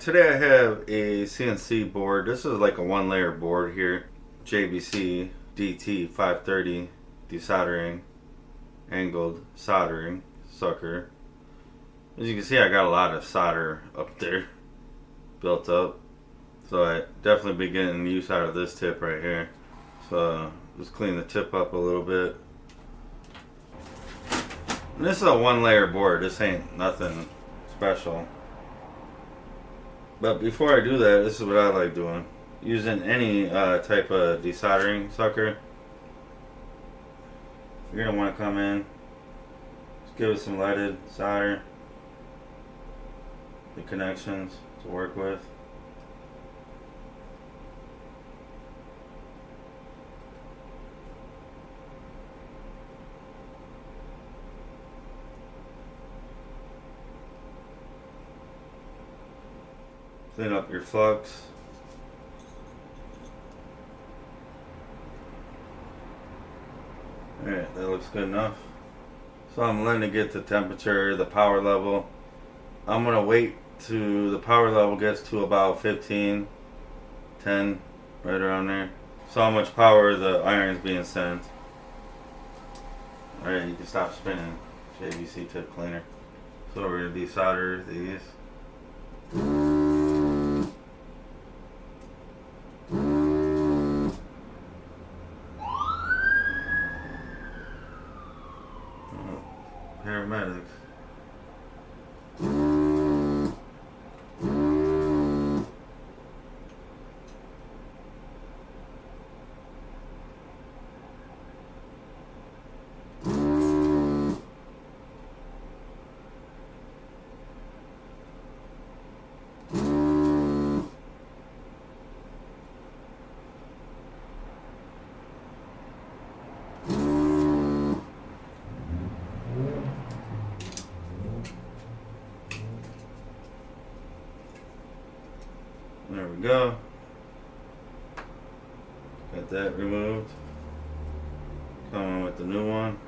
Today I have a CNC board. This is like a one layer board here. JBC DT530 desoldering, angled soldering sucker. As you can see, I got a lot of solder up there built up. So I definitely be getting use out of this tip right here. So just clean the tip up a little bit. And this is a one layer board. This ain't nothing special. But before I do that, this is what I like doing. Using any type of desoldering sucker, you're going to want to come in, just give it some leaded solder, the connections to work with. Clean up your flux. Alright, that looks good enough. So I'm letting it get the temperature, the power level. I'm going to wait till the power level gets to about 15, 10, right around there. So how much power the iron is being sent. Alright, you can stop spinning. JBC tip cleaner. So we're going to desolder these. Paramedics. There we go. Got that removed. Coming with the new one.